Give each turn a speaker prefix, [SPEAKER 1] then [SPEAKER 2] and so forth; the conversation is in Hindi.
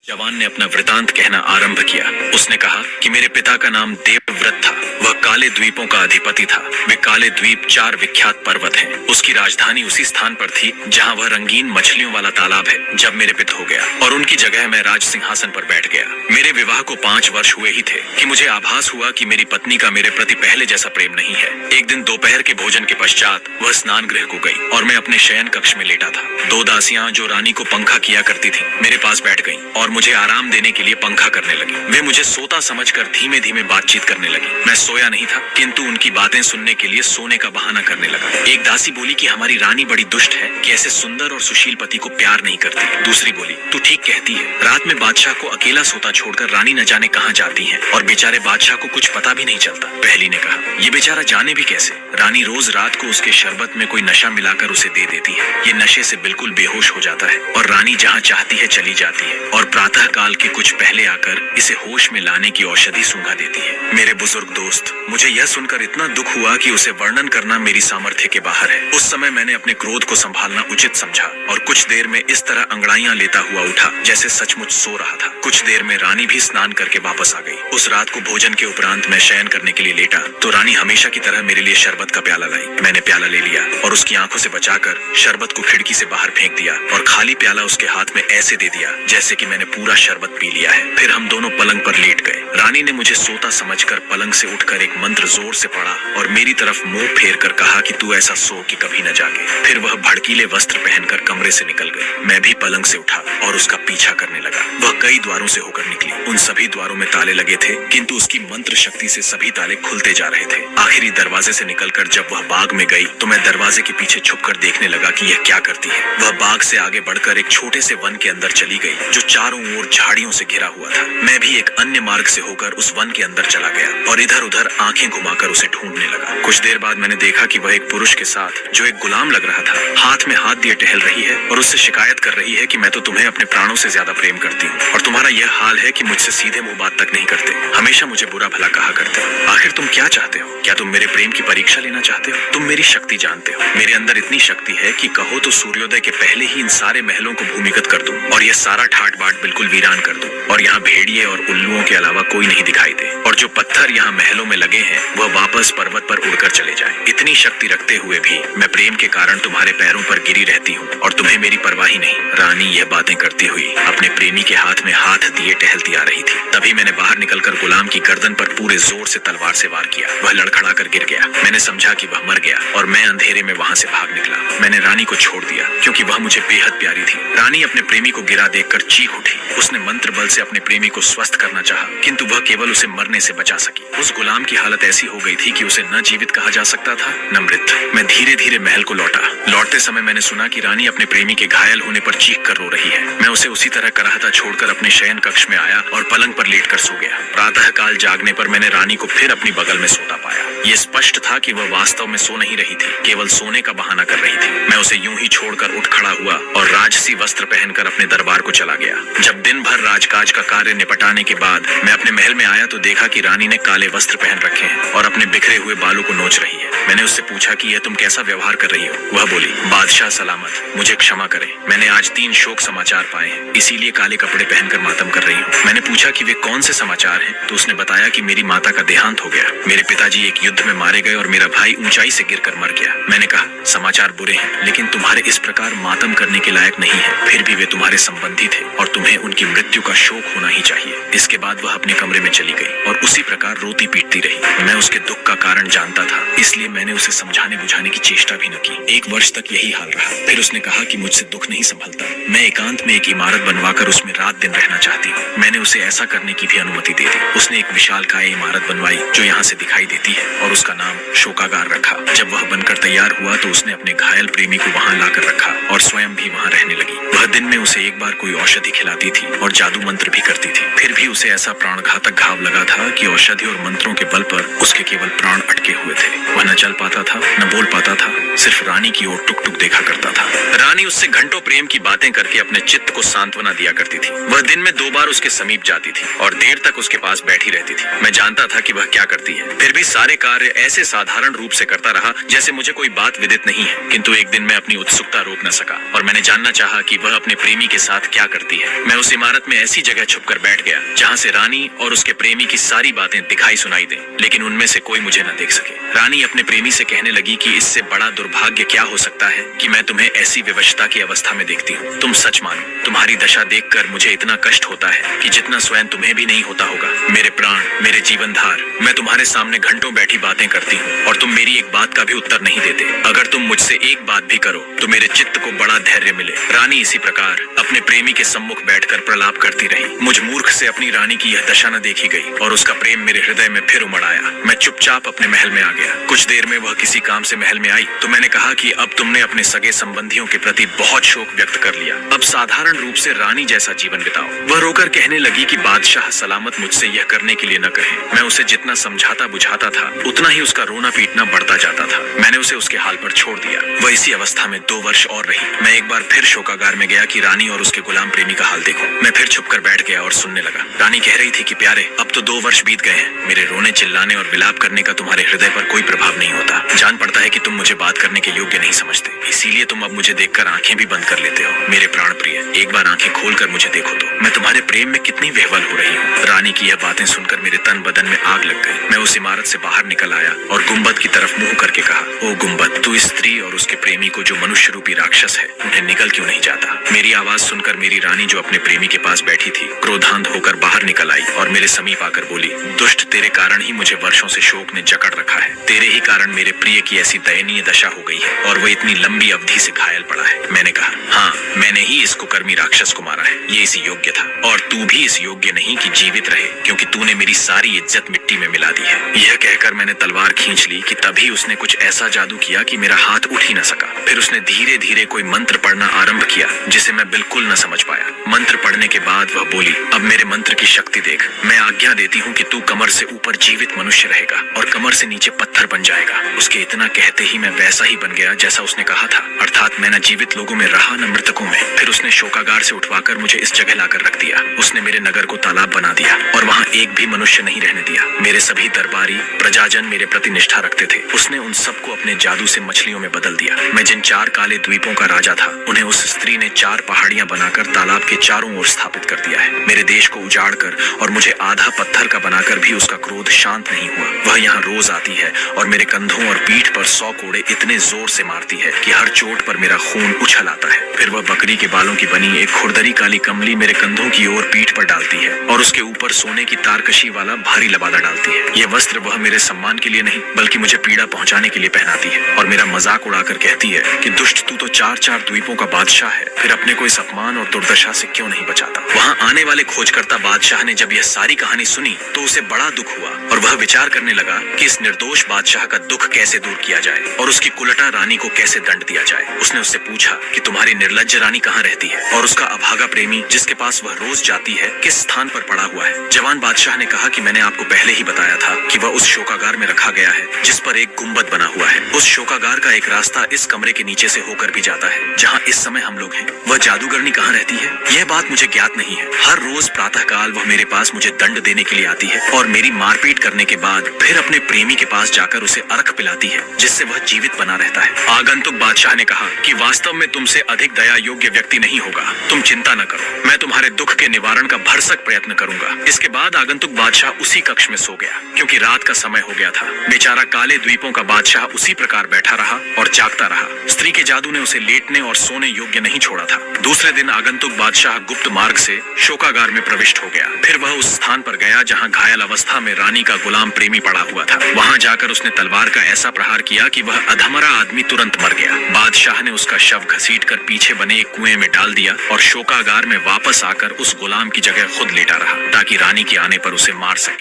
[SPEAKER 1] जवान ने अपना वृतांत कहना आरंभ किया। उसने कहा कि मेरे पिता का नाम देवव्रत था। वह काले द्वीपों का अधिपति था। वे काले द्वीप 4 विख्यात पर्वत हैं। उसकी राजधानी उसी स्थान पर थी जहां वह रंगीन मछलियों वाला तालाब है। जब मेरे पिता हो गया और उनकी जगह मैं राज सिंहासन पर बैठ गया। मेरे विवाह को 5 वर्ष हुए ही थे कि मुझे आभास हुआ कि मेरी पत्नी का मेरे प्रति पहले जैसा प्रेम नहीं है। एक दिन दोपहर के भोजन के पश्चात वह स्नान गृह को गई और मैं अपने शयन कक्ष में लेटा था। 2 दासियां जो रानी को पंखा किया करती थी मेरे पास बैठ गईं और मुझे आराम देने के लिए पंखा करने लगी। वे मुझे सोता समझकर धीमे धीमे बातचीत करने लगी। मैं सोया नहीं था, किंतु उनकी बातें सुनने के लिए सोने का बहाना करने लगा। एक दासी बोली कि हमारी रानी बड़ी दुष्ट है कि ऐसे सुंदर और सुशील पति को प्यार नहीं करती। दूसरी बोली, तू ठीक कहती है। रात में बादशाह को अकेला सोता छोड़कर रानी न जाने कहाँ जाती है और बेचारे बादशाह को कुछ पता भी नहीं चलता। पहली ने कहा, ये बेचारा जाने भी कैसे? रानी रोज रात को उसके शरबत में कोई नशा मिलाकर उसे दे देती है। ये नशे से बिल्कुल बेहोश हो जाता है और रानी जहाँ चाहती है चली जाती है और प्रातः काल के कुछ पहले आकर इसे होश में लाने की औषधि सूंघा देती है। मेरे बुजुर्ग दोस्त, मुझे यह सुनकर इतना दुख हुआ कि उसे वर्णन करना मेरी सामर्थ्य के बाहर है। उस समय मैंने अपने क्रोध को संभालना उचित समझा और कुछ देर में इस तरह अंगड़ाइयां लेता हुआ उठा जैसे सचमुच सो रहा था। कुछ देर में रानी भी स्नान करके वापस आ गई। उस रात को भोजन के उपरांत मैं शयन करने के लिए लेटा तो रानी हमेशा की तरह मेरे लिए शरबत का प्याला लाई। मैंने प्याला ले लिया और उसकी आंखों से बचाकर शरबत को खिड़की से बाहर फेंक दिया और खाली प्याला उसके हाथ में ऐसे दे दिया जैसे कि मैंने पूरा शरबत पी लिया है। फिर हम दोनों पलंग पर लेट गए। रानी ने मुझे सोता समझकर पलंग से उठकर एक मंत्र जोर से पढ़ा और मेरी तरफ मुंह फेर कर कहा कि तू ऐसा सो कि कभी न जागे। फिर वह भड़कीले वस्त्र पहनकर कमरे से निकल गई। मैं भी पलंग से उठा और उसका पीछा करने लगा। वह कई द्वारों से होकर निकली। उन सभी द्वारों में ताले लगे थे, किंतु उसकी मंत्र शक्ति से सभी ताले खुलते जा रहे थे। आखिरी दरवाजे से निकलकर जब वह बाग में गई तो मैं दरवाजे के पीछे छुपकर देखने लगा कि यह क्या करती है। वह बाग से आगे बढ़कर एक छोटे से वन के अंदर चली गई जो चारों ओर झाड़ियों से घिरा हुआ था। मैं भी एक अन्य मार्ग से होकर उस वन के अंदर चला गया और इधर उधर आंखें घुमाकर उसे ढूंढने लगा। कुछ देर बाद मैंने देखा कि वह एक पुरुष के साथ जो एक गुलाम लग रहा था हाथ में हाथ दिए टहल रही है और उससे शिकायत कर रही है कि मैं तो तुम्हें अपने प्राणों से ज्यादा प्रेम करती हूँ और तुम्हारा यह हाल है कि मुझसे सीधे मुंह बात तक नहीं करते, हमेशा मुझे बुरा भला कहा करते हो। आखिर तुम क्या चाहते हो? क्या तुम मेरे प्रेम की परीक्षा लेना चाहते हो? तुम मेरी शक्ति जानते हो। मेरे अंदर इतनी शक्ति है कि कहो तो सूर्योदय के पहले ही इन सारे महलों को भूमिगत कर दूं और यह सारा ठाट बाट बिल्कुल वीरान कर दूं और यहाँ भेड़िए और उल्लुओं के अलावा कोई नहीं दिखाई दे और जो पत्थर यहाँ महलों में लगे हैं वह वापस पर्वत पर उड़कर चले जाएं। इतनी शक्ति रखते हुए भी मैं प्रेम के कारण तुम्हारे पैरों पर गिरी रहती हूँ और तुम्हें मेरी परवाह ही नहीं। रानी यह बातें करती हुई अपने प्रेमी के हाथ में हाथ दिए टहलती आ रही थी। तभी मैंने बाहर निकलकर गुलाम की गर्दन पर पूरे जोर से तलवार से वार किया। वह लड़खड़ा कर गिर गया। मैंने समझा कि वह मर गया और मैं अंधेरे में वहां से भाग निकला। मैंने रानी को छोड़ दिया क्योंकि वह मुझे बेहद प्यारी थी। रानी अपने प्रेमी को गिरा देखकर चीख उठी। उसने मंत्र बल से अपने प्रेमी को स्वस्थ करना चाहा, किंतु वह केवल उसे मरने से बचा सकी। उस गुलाम की हालत ऐसी हो गई थी कि उसे न जीवित कहा जा सकता था न मृत। मैं धीरे धीरे महल को लौटा। लौटते समय मैंने सुना कि रानी अपने प्रेमी के घायल होने पर चीख कर रो रही है। मैं उसे उसी तरह कराहता छोड़कर अपने शयन कक्ष में आया और पलंग पर लेटकर सो गया। प्रातः काल जागने पर मैंने रानी को फिर अपनी बगल में सोता पाया। ये स्पष्ट था कि वह वास्तव में सो नहीं रही थी, केवल सोने का बहाना कर रही थी। मैं उसे यूं ही छोड़कर उठ खड़ा हुआ और राजसी वस्त्र पहनकर अपने दरबार को चला गया। जब दिन भर राजकाज का कार्य निपटाने के बाद मैं अपने महल में आया तो देखा कि रानी ने काले वस्त्र पहन रखे हैं और अपने बिखरे हुए बालों को नोच रही है। मैंने उससे पूछा कि यह तुम कैसा व्यवहार कर रही हो? वह बोली, बादशाह सलामत, मुझे क्षमा करें, मैंने आज 3 शोक समाचार पाए हैं, इसीलिए काले कपड़े पहनकर मातम कर रही हूँ। मैंने पूछा कि वे कौन से समाचार हैं तो उसने बताया कि मेरी माता का देहांत हो गया, मेरे पिताजी एक युद्ध में मारे गए और मेरा भाई ऊंचाई से गिरकर मर गया। मैंने कहा, समाचार बुरे हैं लेकिन तुम्हारे इस प्रकार मातम करने के लायक नहीं है। फिर भी वे तुम्हारे संबंधी थे और तुम्हें उनकी मृत्यु का शोक होना ही चाहिए। इसके बाद वह अपने कमरे में चली गई और उसी प्रकार रोती पीटती रही। मैं उसके दुख का कारण जानता था, इसलिए मैंने उसे समझाने बुझाने की चेष्टा भी न की। 1 वर्ष तक यही हाल रहा। फिर उसने कहा कि मुझसे दुख नहीं संभलता, मैं एकांत में एक इमारत बनवाकर उसमें रात दिन रहना चाहती हूँ। मैंने उसे ऐसा करने की भी अनुमति दे दी। उसने एक विशालकाय इमारत बनवाई जो यहाँ से दिखाई देती है और उसका नाम शोकागार रखा। जब वह बनकर तैयार हुआ तो उसने अपने घायल प्रेमी को वहाँ लाकर रखा और स्वयं भी वहाँ रहने लगी। वह दिन में उसे एक बार कोई औषधि खिलाती थी और जादू मंत्र भी करती थी। फिर भी उसे ऐसा प्राणघातक घाव लगा था कि औषधि और मंत्रों के बल पर उसके केवल प्राण अटके हुए थे। वह न चल पाता था न बोल पाता था, सिर्फ रानी की ओर टुक टुक देखा करता था। रानी उससे घंटों प्रेम की बातें करके अपने चित्त को सांत्वना दिया करती थी। वह दिन में 2 बार उसके समीप जाती थी और देर तक उसके पास बैठी रहती थी। मैं जानता था कि वह क्या करती है, फिर भी सारे कार्य ऐसे साधारण रूप से करता रहा जैसे मुझे कोई बात विदित नहीं है। किंतु एक दिन मैं अपनी उत्सुकता रोक न सका और मैंने जानना चाहा कि वह अपने प्रेमी के साथ क्या करती है। मैं उस इमारत में ऐसी जगह छुपकर बैठ गया जहाँ से रानी और उसके प्रेमी की सारी बातें दिखाई सुनाई दें, लेकिन उनमें से कोई मुझे न देख सके। रानी अपने प्रेमी से कहने लगी कि इससे बड़ा दुर्भाग्य क्या हो सकता है कि मैं तुम्हें ऐसी विवशता की अवस्था में देखती हूँ। तुम सच मानो, तुम्हारी दशा देखकर मुझे इतना कष्ट होता है कि जितना स्वयं तुम्हें भी नहीं होता होगा। मेरे प्राण, मेरे जीवनधार, मैं तुम्हारे सामने घंटों बैठी बातें करती हूँ और तुम मेरी एक बात का भी उत्तर नहीं देते। अगर तुम मुझसे एक बात भी करो तो मेरे चित्त को बड़ा धैर्य मिले। रानी इसी प्रकार अपने प्रेमी के सम्मुख बैठकर प्रलाप करती रही। मुझ मूर्ख से अपनी रानी की यह दशा न देखी गई और उसका प्रेम मेरे हृदय में फिर उमड़ आया। मैं चुपचाप अपने महल में आ गया। कुछ देर में वह किसी काम से महल में आई तो मैंने कहा कि अब तुमने अपने सगे संबंधियों के प्रति बहुत शोक व्यक्त कर लिया, अब साधारण रूप से रानी जैसा जीवन बिताओ। वह रोकर कहने लगी कि बादशाह सलामत मुझसे यह करने के लिए न कहे। मैं उसे जितना समझाता बुझाता था उतना ही उसका रोना पीटना बढ़ता जाता था। मैंने उसे उसके हाल पर छोड़ दिया। वह इसी अवस्था में 2 वर्ष और रही। मैं एक बार फिर शोकागार में गया कि रानी और उसके गुलाम प्रेमी का हाल देखो। मैं फिर छुपकर बैठ गया और सुनने लगा। रानी कह रही थी कि प्यारे, अब तो 2 वर्ष बीत गए हैं। मेरे रोने चिल्लाने और विलाप करने का तुम्हारे हृदय पर कोई प्रभाव नहीं होता। जान पड़ता है कि तुम मुझे बात करने के योग्य नहीं समझते, इसीलिए तुम अब मुझे देखकर आंखें भी बंद कर लेते हो। मेरे प्राण प्रिय, एक बार आंखें खोलकर मुझे देखो तो मैं तुम्हारे प्रेम में कितनी विह्वल हो रही हूँ। रानी की यह बातें सुनकर मेरे तन बदन में आग लग गई। मैं उस इमारत से बाहर निकल आया और गुम्बद की तरफ मुंह करके कहा, ओ गुम्बद, तू इस स्त्री और उसके प्रेमी को जो मनुष्य रूपी राक्षस है, उन्हें निकल क्यों नहीं जाता? मेरी आवाज सुनकर मेरी रानी जो अपने प्रेमी के पास बैठी थी क्रोधांध होकर बाहर निकल आई और मेरे समीप आकर बोली, दुष्ट, तेरे कारण ही मुझे वर्षों से शोक ने जकड़ रखा है। तेरे ही कारण मेरे प्रिय की ऐसी दयनीय दशा हो गई है और वह इतनी लंबी अवधि से घायल पड़ा है। मैंने कहा, हाँ, मैंने ही इस कुकर्मी राक्षस को मारा है। ये इसी योग्य था और तू भी इस योग्य नहीं कि जीवित रहे, क्योंकि तूने मेरी सारी इज्जत मिट्टी में मिला दी है। यह कहकर मैंने तलवार खींच ली कि तभी उसने कुछ ऐसा जादू किया कि मेरा हाथ उठ ही न सका। फिर उसने धीरे धीरे कोई मंत्र पढ़ना आरंभ किया जिसे मैं बिल्कुल न समझ पाया। मंत्र पढ़ने के बाद वह बोली, अब मेरे मंत्र की शक्ति देख। मैं आज्ञा देती हूँ कि तू कमर से ऊपर जीवित मनुष्य रहेगा और कमर से नीचे पत्थर बन जाएगा। उसके इतना कहते ही मैं वैसा ही बन गया जैसा उसने कहा था, अर्थात मैं न जीवित लोगों में रहा न मृतकों में। फिर उसने शोकागार से उठवाकर मुझे इस जगह लाकर रख दिया। उसने मेरे नगर को तालाब बना दिया और वहाँ एक भी मनुष्य नहीं रहने दिया। मेरे सभी दरबारी प्रजाजन मेरे प्रति निष्ठा रखते थे। उसने उन सबको अपने जादू से मछलियों में बदल दिया। मैं जिन 4 काले द्वीपों का राजा था, उन्हें उस स्त्री ने 4 पहाड़ियां बनाकर तालाब के चारों ओर स्थापित कर दिया है। मेरे देश को उजाड़कर और मुझे आधा पत्थर का बनाकर भी उसका क्रोध शांत नहीं हुआ। वह यहाँ रोज आती है और मेरे कंधों और पीठ पर 100 कोड़े इतने जोर से मारती है कि हर चोट पर मेरा खून उछल आता है। फिर वह बकरी के बालों की बनी एक खुरदरी काली कमली मेरे कंधों की ओर पीठ पर डालती है और उसके ऊपर सोने की तारकशी वाला भारी लबादा डालती है। यह वस्त्र वह मेरे सम्मान के लिए नहीं बल्कि मुझे पीड़ा पहुंचाने के लिए पहनाती है और मेरा मजाक उड़ाकर कहती है कि दुष्ट, तू तो 4 द्वीपों का बादशाह है, फिर अपने को इस अपमान और दुर्दशा से क्यों नहीं बचाता? वहाँ आने वाले खोजकर्ता बादशाह ने जब यह सारी कहानी सुनी तो उसे बड़ा दुख हुआ और वह विचार करने लगा कि इस निर्दोष बादशाह का दुख कैसे दूर किया जाए और उसकी कुलटा रानी को कैसे दंड दिया जाए। उसने उससे पूछा कि तुम्हारी निर्लज्ज रानी कहाँ रहती है और उसका अभागा प्रेमी जिसके पास वह रोज जाती है किस स्थान पर पड़ा हुआ है? जवान बादशाह ने कहा कि मैंने आपको पहले ही बताया था कि वह उस शोकागार में रखा गया है जिस पर एक गुम्बद बना हुआ है। उस शोकागार का एक रास्ता इस कमरे के नीचे से होकर भी जाता है जहाँ इस समय हम लोग हैं। वह जादूगरनी कहाँ रहती है यह बात मुझे ज्ञात नहीं है। हर रोज प्रातःकाल वह मेरे पास मुझे दंड देने के लिए आती है और मेरी मारपीट करने के बाद फिर अपने प्रेमी के पास जाकर उसे अर्घ पिलाती है जिससे वह जीवित बना रहता है। आगंतुक बादशाह ने कहा कि वास्तव में तुमसे अधिक दया योग्य व्यक्ति नहीं होगा। तुम चिंता न करो, मैं तुम्हारे दुख के निवारण का भरसक प्रयत्न करूंगा। इसके बाद आगंतुक बादशाह उसी कक्ष में सो गया क्योंकि रात का समय हो गया था। बेचारा काले द्वीपों का बादशाह उसी प्रकार बैठा रहा और जागता रहा। स्त्री के जादू ने उसे लेटने और सोने योग्य नहीं छोड़ा था। दूसरे दिन आगंतुक बादशाह गुप्त मार्ग से शोकागार में प्रविष्ट हो गया। फिर वह उस स्थान पर गया जहाँ घायल अवस्था में रानी का गुलाम प्रेमी पड़ा हुआ था। वहाँ जाकर उसने तलवार का ऐसा प्रहार किया कि वह अधमरा आदमी तुरंत मर गया। बादशाह ने उसका शव घसीटकर पीछे बने एक कुएं में डाल दिया और शोकागार में वापस आकर उस गुलाम की जगह खुद लेटा रहा ताकि रानी के आने पर उसे मार सके।